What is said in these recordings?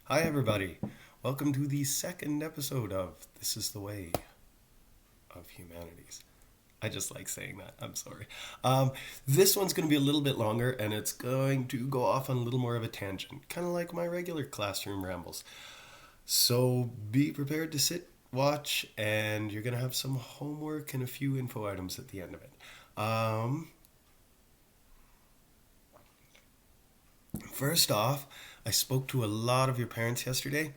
Hi, everybody. Welcome to the second episode of This is the Way of Humanities. I just like saying that. I'm sorry. This one's going to be a little bit longer and it's going to go off on a little more of a tangent, kind of like my regular classroom rambles. So be prepared to sit, watch, and you're going to have some homework and a few info items at the end of it. Um, First off, I spoke to a lot of your parents yesterday.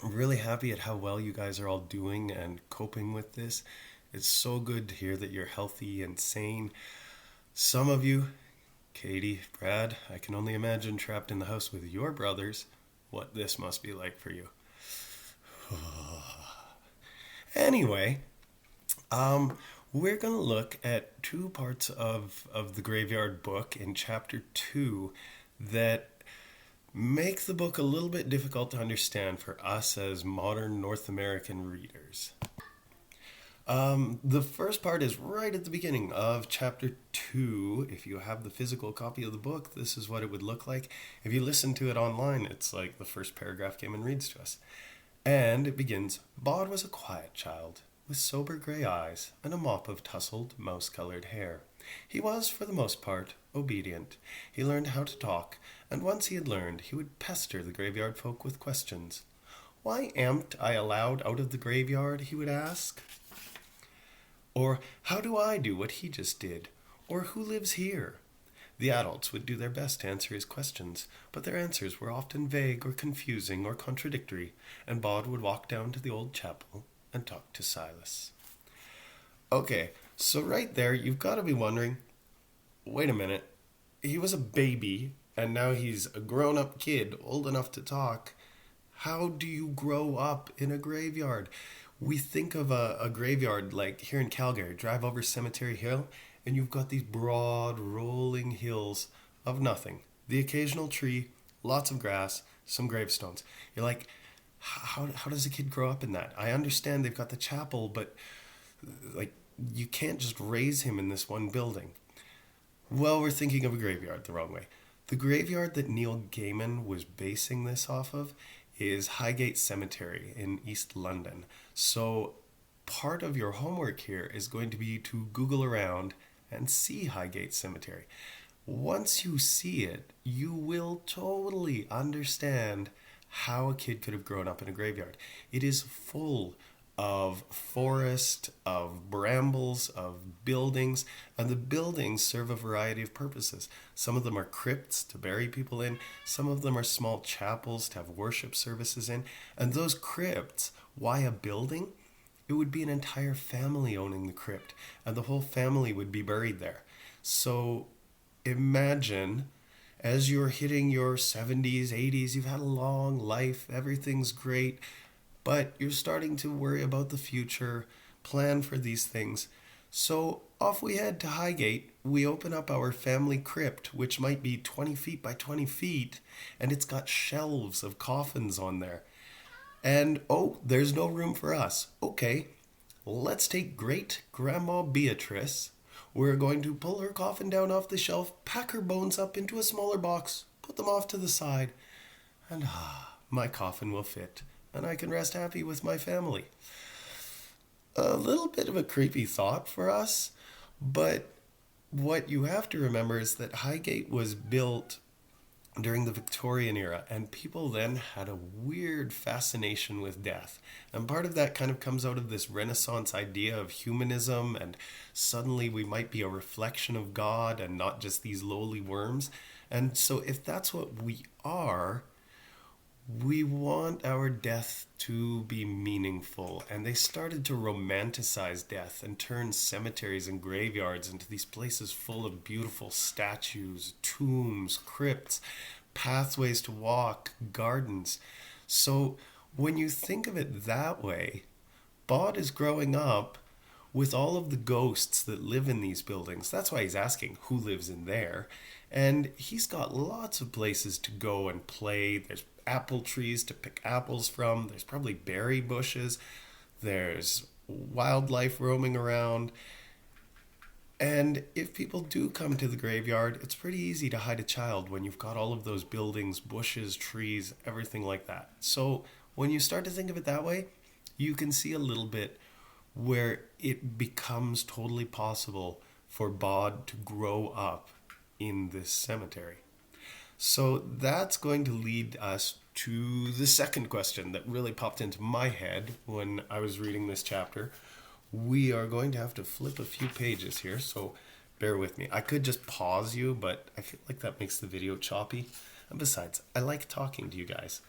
I'm really happy at how well you guys are all doing and coping with this. It's so good to hear that you're healthy and sane. Some of you, Katie, Brad, I can only imagine trapped in the house with your brothers what this must be like for you. Anyway, um, we're going to look at two parts of the Graveyard Book in Chapter 2 that make the book a little bit difficult to understand for us as modern North American readers. The first part is right at the beginning of chapter 2. If you have the physical copy of the book, this is what it would look like. If you listen to it online, it's like the first paragraph came and reads to us. And it begins Bod was a quiet child, with sober gray eyes and a mop of tousled, mouse colored hair. He was, for the most part, obedient. He learned how to talk, and once he had learned, he would pester the graveyard folk with questions. Why am't I allowed out of the graveyard? He would ask. Or, how do I do what he just did? Or, who lives here? The adults would do their best to answer his questions, but their answers were often vague or confusing or contradictory, and Bod would walk down to the old chapel and talk to Silas. Okay, so right there, you've got to be wondering, wait a minute, he was a baby, and now he's a grown up kid, old enough to talk. How do you grow up in a graveyard? We think of a graveyard like here in Calgary, drive over Cemetery Hill, and you've got these broad, rolling hills of nothing. The occasional tree, lots of grass, some gravestones. You're like, how does a kid grow up in that? I understand they've got the chapel, but like you can't just raise him in this one building. Well, we're thinking of a graveyard the wrong way. The graveyard that Neil Gaiman was basing this off of is Highgate Cemetery in East London. So, part of your homework here is going to be to Google around and see Highgate Cemetery. Once you see it, you will totally understand how a kid could have grown up in a graveyard. It is full of forest, of brambles, of buildings, and the buildings serve a variety of purposes. Some of them are crypts to bury people in, some of them are small chapels to have worship services in, and those crypts, why a building? It would be an entire family owning the crypt, and the whole family would be buried there. So imagine as you're hitting your 70s, 80s, you've had a long life, everything's great, but you're starting to worry about the future, plan for these things. So off we head to Highgate. We open up our family crypt, which might be 20 feet by 20 feet, and it's got shelves of coffins on there. And oh, there's no room for us. Okay, let's take great Grandma Beatrice. We're going to pull her coffin down off the shelf, pack her bones up into a smaller box, put them off to the side, and my coffin will fit, and I can rest happy with my family. A little bit of a creepy thought for us, but what you have to remember is that Highgate was built during the Victorian era, and people then had a weird fascination with death. And part of that kind of comes out of this Renaissance idea of humanism, and suddenly we might be a reflection of God and not just these lowly worms. And so, if that's what we are, we want our death to be meaningful. And they started to romanticize death and turn cemeteries and graveyards into these places full of beautiful statues, tombs, crypts, pathways to walk, gardens. So when you think of it that way, Bod is growing up with all of the ghosts that live in these buildings. That's why he's asking who lives in there. And he's got lots of places to go and play. There's apple trees to pick apples from. There's probably berry bushes. There's wildlife roaming around. And if people do come to the graveyard, it's pretty easy to hide a child when you've got all of those buildings, bushes, trees, everything like that. So when you start to think of it that way, you can see a little bit where it becomes totally possible for Bod to grow up in this cemetery. So that's going to lead us to the second question that really popped into my head when I was reading this chapter. We are going to have to flip a few pages here, so bear with me. I could just pause you, but I feel like that makes the video choppy. And besides, I like talking to you guys.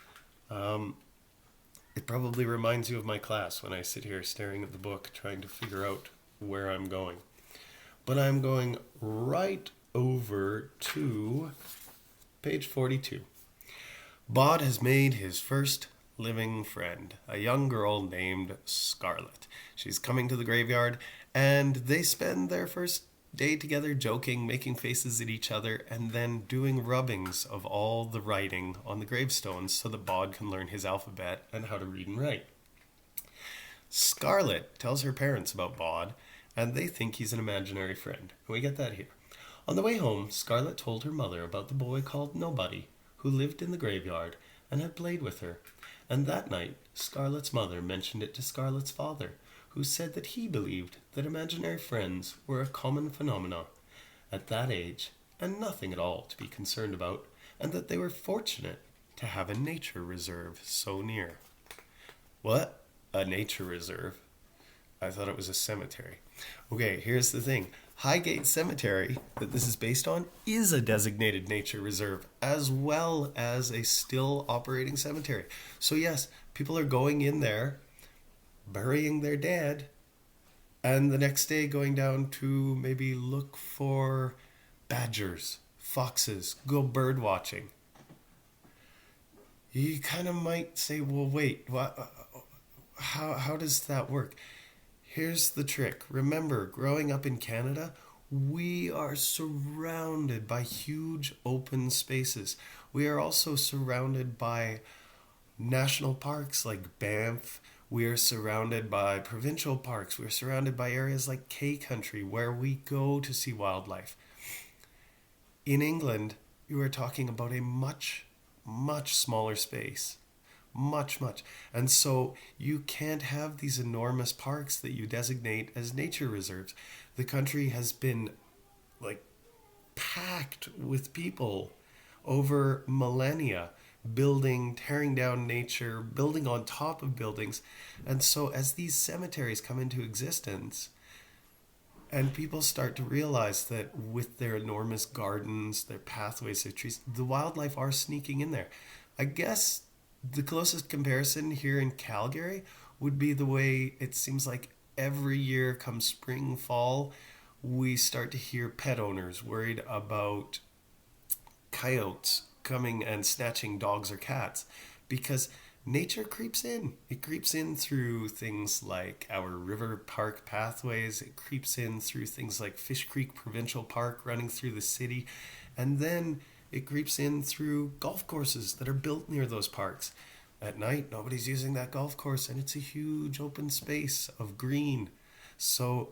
It probably reminds you of my class when I sit here staring at the book trying to figure out where I'm going. But I'm going right over to page 42. Bod has made his first living friend, a young girl named Scarlet. She's coming to the graveyard, and they spend their first day together joking, making faces at each other, and then doing rubbings of all the writing on the gravestones so that Bod can learn his alphabet and how to read and write. Scarlet tells her parents about Bod, and they think he's an imaginary friend. We get that here. On the way home, Scarlet told her mother about the boy called Nobody, who lived in the graveyard and had played with her. And that night, Scarlet's mother mentioned it to Scarlet's father, who said that he believed that imaginary friends were a common phenomenon at that age and nothing at all to be concerned about, and that they were fortunate to have a nature reserve so near. What? A nature reserve? I thought it was a cemetery. Okay, here's the thing. Highgate Cemetery, that this is based on, is a designated nature reserve as well as a still operating cemetery. So yes, people are going in there, burying their dead, and the next day going down to maybe look for badgers, foxes, go bird watching. You kind of might say, well, wait, what? How does that work? Here's the trick. Remember, growing up in Canada, we are surrounded by huge open spaces. We are also surrounded by national parks like Banff. We are surrounded by provincial parks. We are surrounded by areas like K Country where we go to see wildlife. In England, you are talking about a much, much smaller space. Much. And so you can't have these enormous parks that you designate as nature reserves. The country has been like packed with people over millennia, building, tearing down nature, building on top of buildings. And so as these cemeteries come into existence, and people start to realize that with their enormous gardens, their pathways, their trees, the wildlife are sneaking in there. I guess the closest comparison here in Calgary would be the way it seems like every year come spring, fall, we start to hear pet owners worried about coyotes coming and snatching dogs or cats because nature creeps in. It creeps in through things like our river park pathways. It creeps in through things like Fish Creek Provincial Park running through the city. And then it creeps in through golf courses that are built near those parks. At night, nobody's using that golf course, and it's a huge open space of green. So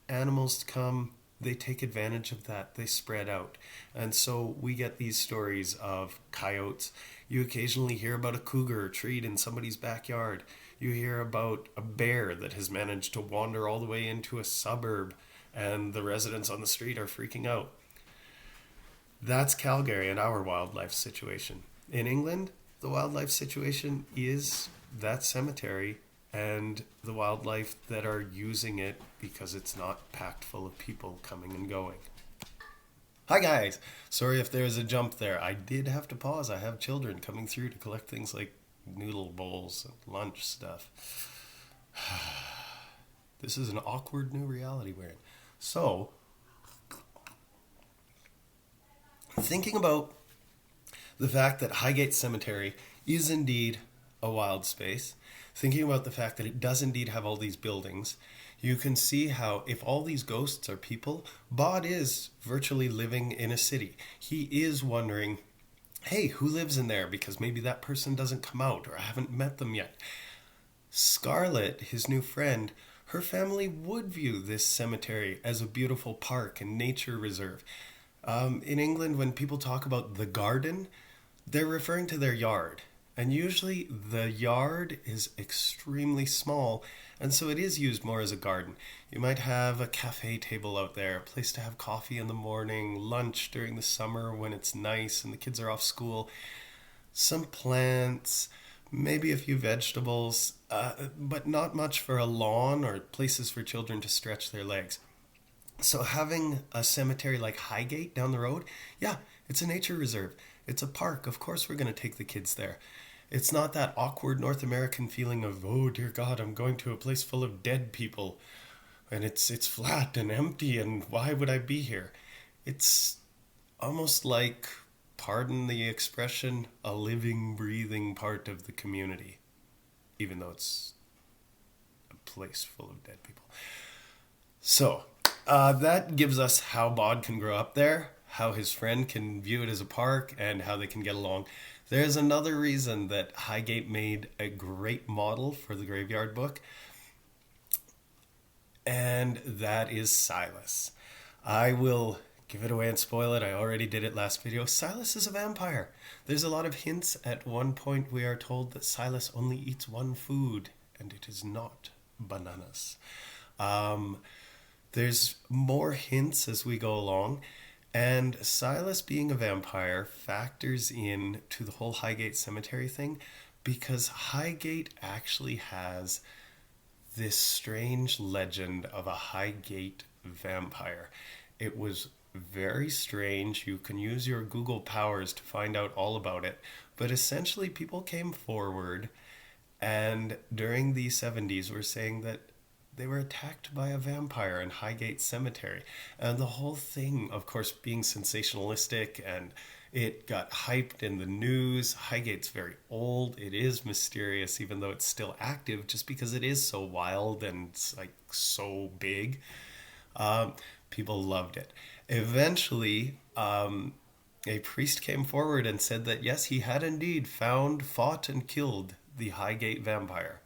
animals come, they take advantage of that, they spread out. And so we get these stories of coyotes. You occasionally hear about a cougar treed in somebody's backyard. You hear about a bear that has managed to wander all the way into a suburb, and the residents on the street are freaking out. That's Calgary and our wildlife situation. In England, the wildlife situation is that cemetery and the wildlife that are using it because it's not packed full of people coming and going. Hi guys! Sorry if there's a jump there. I did have to pause. I have children coming through to collect things like noodle bowls and lunch stuff. This is an awkward new reality we're in. So, thinking about the fact that Highgate Cemetery is indeed a wild space, thinking about the fact that it does indeed have all these buildings, you can see how if all these ghosts are people, Bod is virtually living in a city. He is wondering, hey, who lives in there? Because maybe that person doesn't come out or I haven't met them yet. Scarlet, his new friend, her family would view this cemetery as a beautiful park and nature reserve. In England, when people talk about the garden, they're referring to their yard. And usually the yard is extremely small, and so it is used more as a garden. You might have a cafe table out there, a place to have coffee in the morning, lunch during the summer when it's nice and the kids are off school, some plants, maybe a few vegetables, but not much for a lawn or places for children to stretch their legs. So having a cemetery like Highgate down the road, yeah, it's a nature reserve. It's a park. Of course we're going to take the kids there. It's not that awkward North American feeling of, oh dear God, I'm going to a place full of dead people and it's flat and empty and why would I be here? It's almost like, pardon the expression, a living, breathing part of the community, even though it's a place full of dead people. So, that gives us how Bod can grow up there, how his friend can view it as a park, and how they can get along. There's another reason that Highgate made a great model for the graveyard book, and that is Silas. I will give it away and spoil it. I already did it last video. Silas is a vampire. There's a lot of hints. At one point we are told that Silas only eats one food, and it is not bananas. There's more hints as we go along, and Silas being a vampire factors in to the whole Highgate Cemetery thing, because Highgate actually has this strange legend of a Highgate vampire. It was very strange. You can use your Google powers to find out all about it, but essentially people came forward and during the 70s were saying that they were attacked by a vampire in Highgate Cemetery. And the whole thing, of course, being sensationalistic, and it got hyped in the news. Highgate's very old. It is mysterious, even though it's still active, just because it is so wild and like so big. People loved it. Eventually, a priest came forward and said that yes, he had indeed found, fought, and killed the Highgate vampire.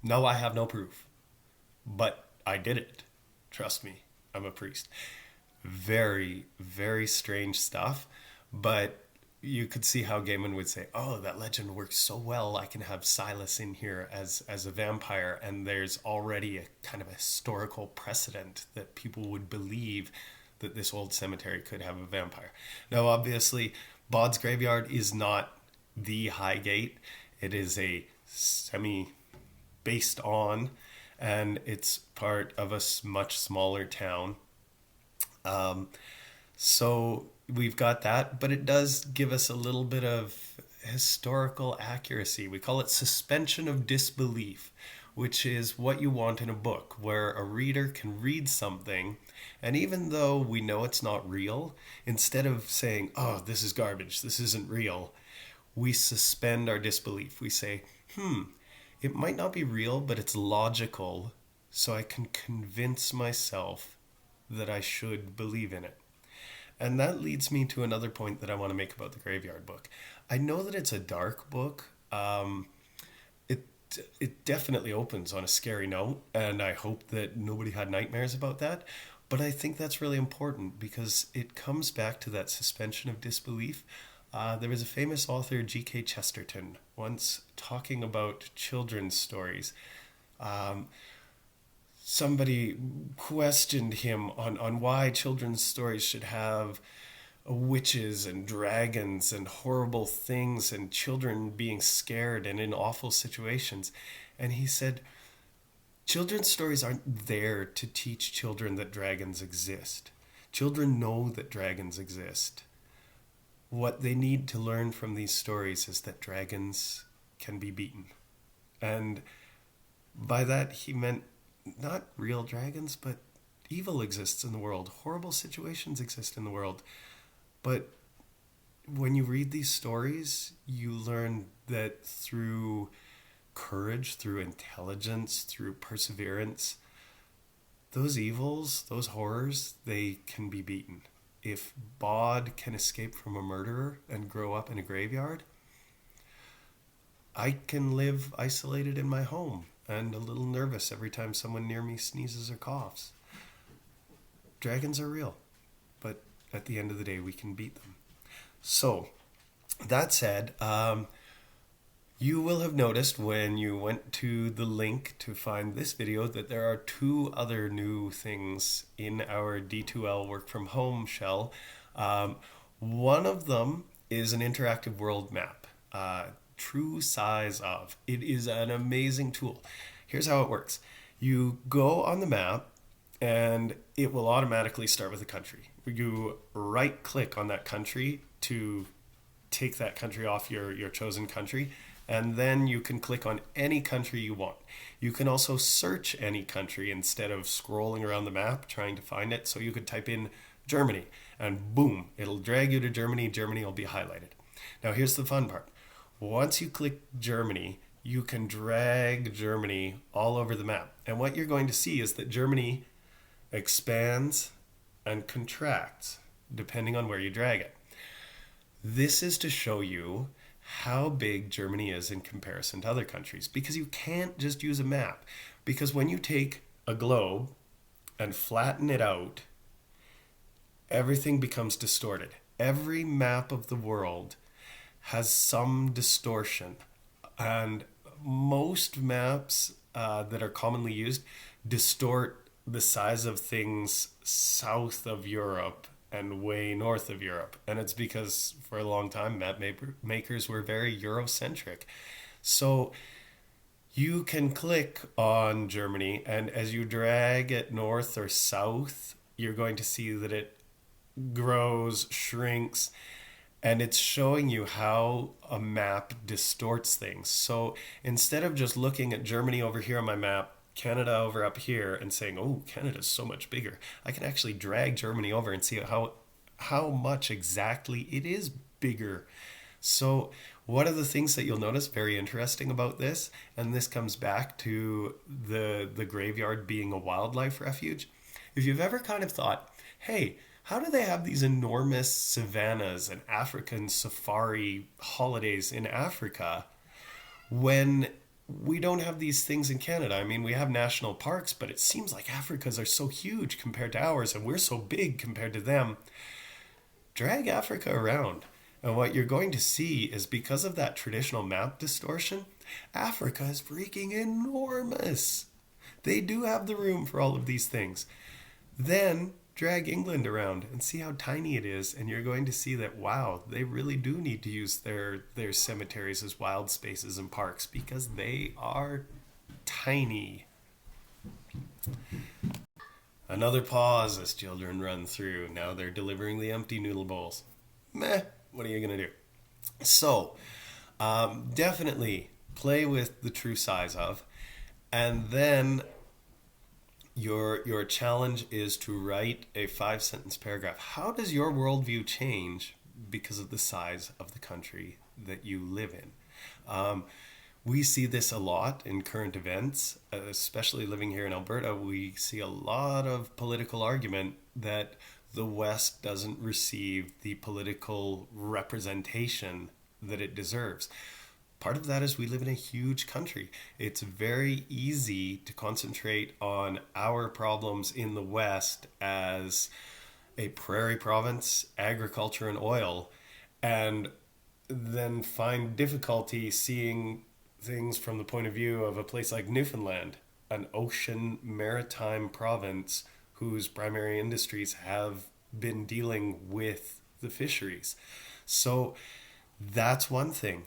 No, I have no proof. But I did it. Trust me, I'm a priest. Very, very strange stuff. But you could see how Gaiman would say, oh, that legend works so well. I can have Silas in here as a vampire. And there's already a kind of a historical precedent that people would believe that this old cemetery could have a vampire. Now, obviously, Bod's graveyard is not the Highgate. It is a based on, and it's part of a much smaller town. So we've got that, but it does give us a little bit of historical accuracy. We call it suspension of disbelief, which is what you want in a book, where a reader can read something, and even though we know it's not real, instead of saying, oh, this is garbage, this isn't real, we suspend our disbelief. We say, it might not be real, but it's logical, so I can convince myself that I should believe in it. And that leads me to another point that I want to make about the Graveyard Book. I know that it's a dark book. It definitely opens on a scary note, and I hope that nobody had nightmares about that. But I think that's really important because it comes back to that suspension of disbelief. There was a famous author, G.K. Chesterton, once talking about children's stories. Somebody questioned him on why children's stories should have witches and dragons and horrible things and children being scared and in awful situations. And he said, children's stories aren't there to teach children that dragons exist. Children know that dragons exist. What they need to learn from these stories is that dragons can be beaten. And by that he meant not real dragons, but evil exists in the world. Horrible situations exist in the world. But when you read these stories, you learn that through courage, through intelligence, through perseverance, those evils, those horrors, they can be beaten. If Bod can escape from a murderer and grow up in a graveyard, I can live isolated in my home and a little nervous every time someone near me sneezes or coughs. Dragons are real, but at the end of the day, we can beat them. So, that said, you will have noticed when you went to the link to find this video that there are 2 other new things in our D2L work from home shell. One of them is an interactive world map, true size of. It is an amazing tool. Here's how it works. You go on the map and it will automatically start with a country. You right click on that country to take that country off your chosen country. And then you can click on any country you want. You can also search any country instead of scrolling around the map trying to find it. So you could type in Germany and boom, it'll drag you to Germany. Germany will be highlighted. Now here's the fun part. Once you click Germany, you can drag Germany all over the map. And what you're going to see is that Germany expands and contracts depending on where you drag it. This is to show you how big Germany is in comparison to other countries, because you can't just use a map. Because when you take a globe and flatten it out, everything becomes distorted. Every map of the world has some distortion, and most maps that are commonly used distort the size of things south of Europe and way north of Europe. And it's because for a long time, map makers were very Eurocentric. So you can click on Germany, and as you drag it north or south, you're going to see that it grows, shrinks, and it's showing you how a map distorts things. So instead of just looking at Germany over here on my map, Canada over up here, and saying, oh, Canada's so much bigger, I can actually drag Germany over and see how much exactly it is bigger. So one of the things that you'll notice very interesting about this, and this comes back to the graveyard being a wildlife refuge. If you've ever kind of thought, hey, how do they have these enormous savannas and African safari holidays in Africa when we don't have these things in Canada? I mean, we have national parks, but it seems like Africa's are so huge compared to ours, and we're so big compared to them. Drag Africa around, and what you're going to see is, because of that traditional map distortion, Africa is freaking enormous. They do have the room for all of these things. Then drag England around and see how tiny it is, and you're going to see that, wow, they really do need to use their cemeteries as wild spaces and parks, because they are tiny. Another pause as children run through. Now they're delivering the empty noodle bowls. Meh, what are you going to do? So, definitely play with the true size of, and then your challenge is to write a 5-sentence paragraph. How does your worldview change because of the size of the country that you live in? We see this a lot in current events, especially living here in Alberta. We see a lot of political argument that the West doesn't receive the political representation that it deserves. Part of that is we live in a huge country. It's very easy to concentrate on our problems in the West as a prairie province, agriculture and oil, and then find difficulty seeing things from the point of view of a place like Newfoundland, an ocean maritime province whose primary industries have been dealing with the fisheries. So that's one thing.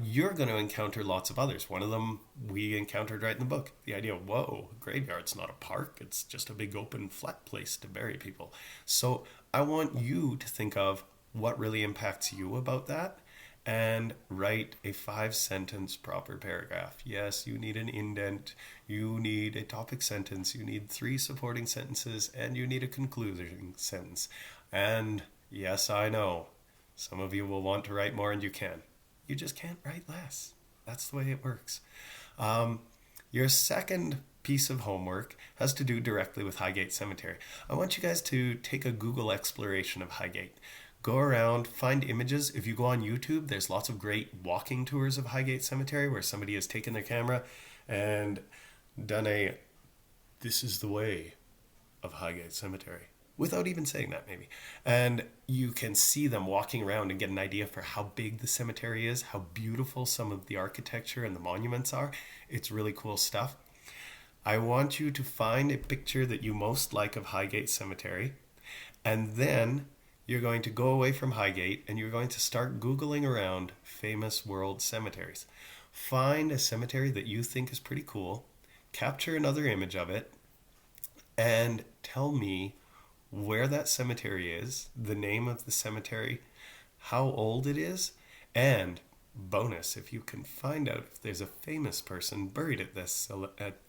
You're going to encounter lots of others. One of them we encountered right in the book. The idea of, whoa, graveyard's not a park. It's just a big open flat place to bury people. So I want you to think of what really impacts you about that and write a 5-sentence proper paragraph. Yes, you need an indent. You need a topic sentence. You need 3 supporting sentences, and you need a concluding sentence. And yes, I know some of you will want to write more, and you can. You just can't write less. That's the way it works. Your second piece of homework has to do directly with Highgate Cemetery. I want you guys to take a Google exploration of Highgate. Go around, find images. If you go on YouTube, there's lots of great walking tours of Highgate Cemetery where somebody has taken their camera and done a "this is the way" of Highgate Cemetery without even saying that, maybe. And you can see them walking around and get an idea for how big the cemetery is, how beautiful some of the architecture and the monuments are. It's really cool stuff. I want you to find a picture that you most like of Highgate Cemetery, and then you're going to go away from Highgate and you're going to start Googling around famous world cemeteries. Find a cemetery that you think is pretty cool, capture another image of it, and tell me where that cemetery is, the name of the cemetery, how old it is, and bonus, if you can find out if there's a famous person buried at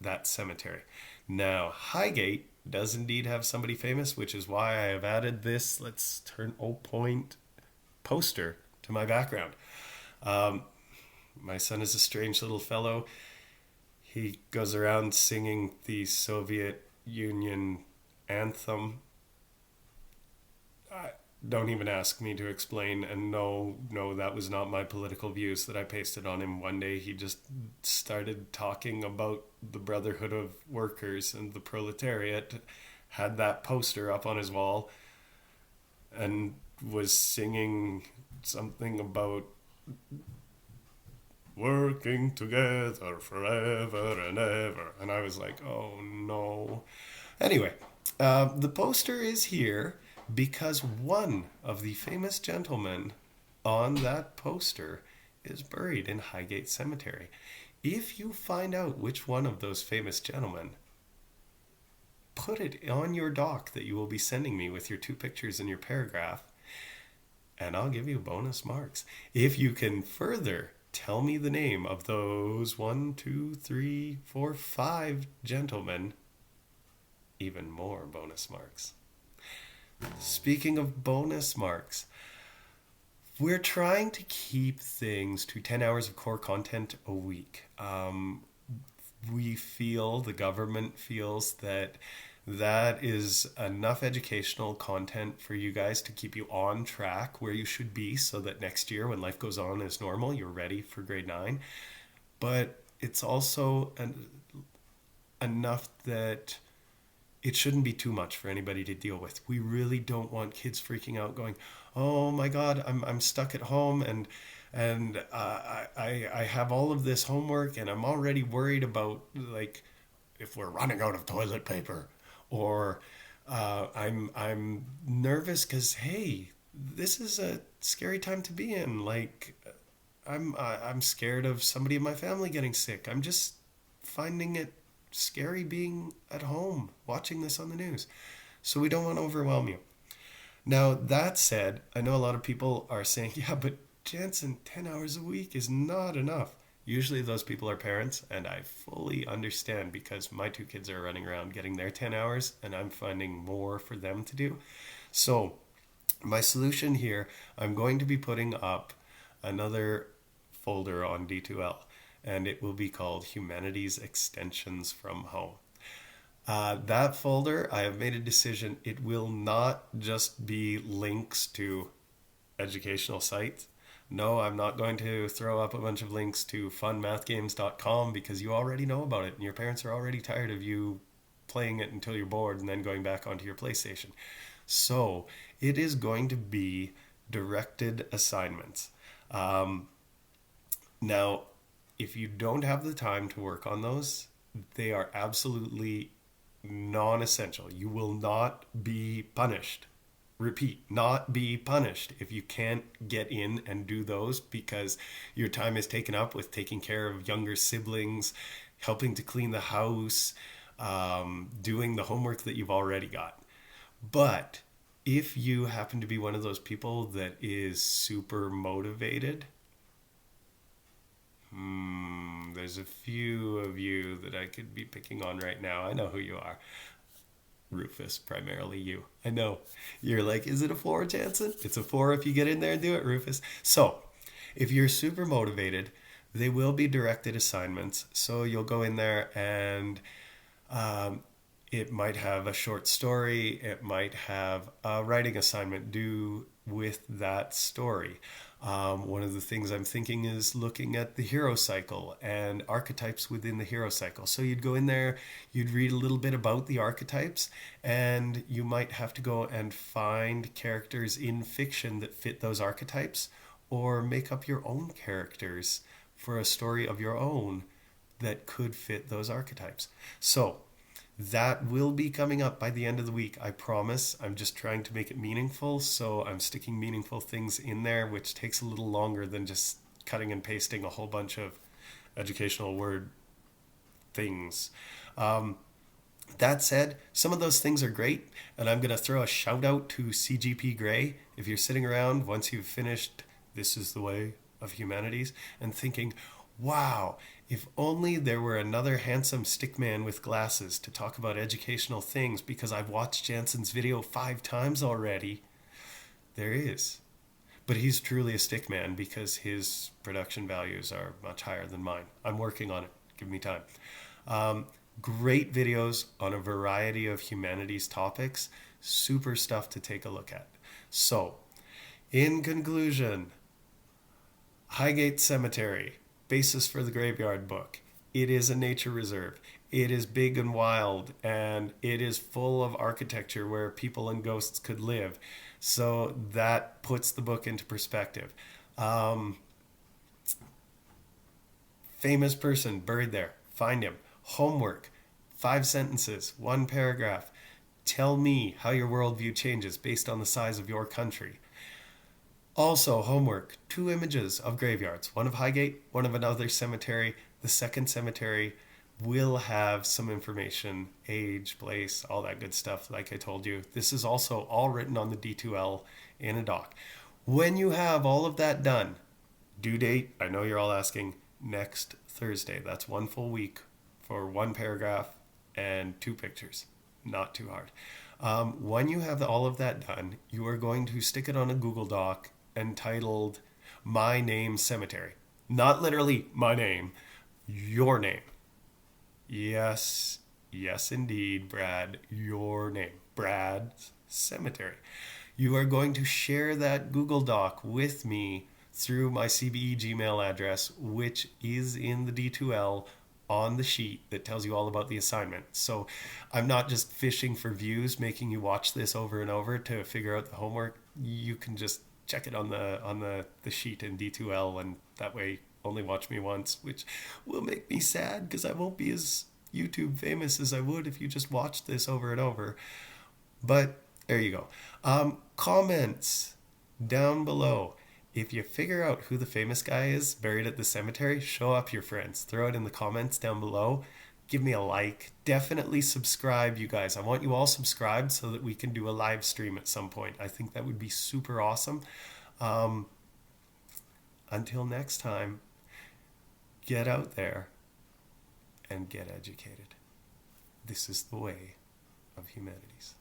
that cemetery. Now, Highgate does indeed have somebody famous, which is why I have added this "let's turn Old Point" poster to my background. Um, my son is a strange little fellow. He goes around singing the Soviet Union anthem. Don't even ask me to explain. And no, that was not my political views that I pasted on him. One day he just started talking about the Brotherhood of Workers and the proletariat, had that poster up on his wall, and was singing something about "working together forever and ever." And I was like, oh no. Anyway, the poster is here because one of the famous gentlemen on that poster is buried in Highgate Cemetery. If you find out which one of those famous gentlemen, put it on your doc that you will be sending me with your 2 pictures and your paragraph, and I'll give you bonus marks. If you can further tell me the name of those 1, 2, 3, 4, 5 gentlemen, even more bonus marks. Speaking of bonus marks, we're trying to keep things to 10 hours of core content a week. We feel, the government feels, that is enough educational content for you guys to keep you on track where you should be, so that next year when life goes on as normal, you're ready for grade 9. But it's also enough that it shouldn't be too much for anybody to deal with. We really don't want kids freaking out going, "Oh my God, I'm stuck at home and I have all of this homework and I'm already worried about, like, if we're running out of toilet paper," or I'm nervous because, hey, this is a scary time to be in. Like, I'm scared of somebody in my family getting sick. I'm just finding it scary being at home watching this on the news. So we don't want to overwhelm you. Now, that said, I know a lot of people are saying, "Yeah, but Jansen, 10 hours a week is not enough." Usually those people are parents, and I fully understand because my 2 kids are running around getting their 10 hours and I'm finding more for them to do. So my solution here, I'm going to be putting up another folder on D2L, and it will be called Humanities Extensions from Home. That folder, I have made a decision, it will not just be links to educational sites. No, I'm not going to throw up a bunch of links to funmathgames.com because you already know about it and your parents are already tired of you playing it until you're bored and then going back onto your PlayStation. So it is going to be directed assignments. Now, if you don't have the time to work on those, they are absolutely non-essential. You will not be punished. Repeat, not be punished if you can't get in and do those because your time is taken up with taking care of younger siblings, helping to clean the house, doing the homework that you've already got. But if you happen to be one of those people that is super motivated, there's a few of you that I could be picking on right now. I know who you are. Rufus, primarily you. I know. You're like, "Is it a 4, Jansen?" It's a 4 if you get in there and do it, Rufus. So, if you're super motivated, they will be directed assignments. So you'll go in there and it might have a short story. It might have a writing assignment due with that story. One of the things I'm thinking is looking at the hero cycle and archetypes within the hero cycle. So you'd go in there, you'd read a little bit about the archetypes, and you might have to go and find characters in fiction that fit those archetypes, or make up your own characters for a story of your own that could fit those archetypes. So that will be coming up by the end of the week, I promise. I'm just trying to make it meaningful, so I'm sticking meaningful things in there, which takes a little longer than just cutting and pasting a whole bunch of educational word things. That said, some of those things are great, and I'm going to throw a shout out to CGP Grey. If you're sitting around once you've finished This Is the Way of Humanities and thinking, wow, if only there were another handsome stick man with glasses to talk about educational things, because I've watched Jansen's video 5 times already. There is. But he's truly a stick man because his production values are much higher than mine. I'm working on it. Give me time. Great videos on a variety of humanities topics. Super stuff to take a look at. So, in conclusion, Highgate Cemetery, basis for the Graveyard Book. It is a nature reserve. It is big and wild, and it is full of architecture where people and ghosts could live. So that puts the book into perspective. Famous person buried there. Find him. Homework. 5 sentences, 1 paragraph. Tell me how your worldview changes based on the size of your country. Also, homework, 2 images of graveyards, one of Highgate, one of another cemetery. The second cemetery will have some information, age, place, all that good stuff, like I told you. This is also all written on the D2L in a doc. When you have all of that done, due date, I know you're all asking, next Thursday. That's 1 full week for 1 paragraph and 2 pictures. Not too hard. When you have all of that done, you are going to stick it on a Google Doc entitled My Name Cemetery. Not literally my name, your name. Yes, indeed, Brad, your name. Brad's Cemetery. You are going to share that Google Doc with me through my CBE Gmail address, which is in the D2L on the sheet that tells you all about the assignment. So I'm not just fishing for views, making you watch this over and over to figure out the homework. You can just check it on the sheet in D2L, and that way only watch me once, which will make me sad because I won't be as YouTube famous as I would if you just watched this over and over. But there you go. Comments down below. If you figure out who the famous guy is buried at the cemetery, show up your friends. Throw it in the comments down below. Give me a like. Definitely subscribe, you guys. I want you all subscribed so that we can do a live stream at some point. I think that would be super awesome. Until next time, get out there and get educated. This is the way of humanities.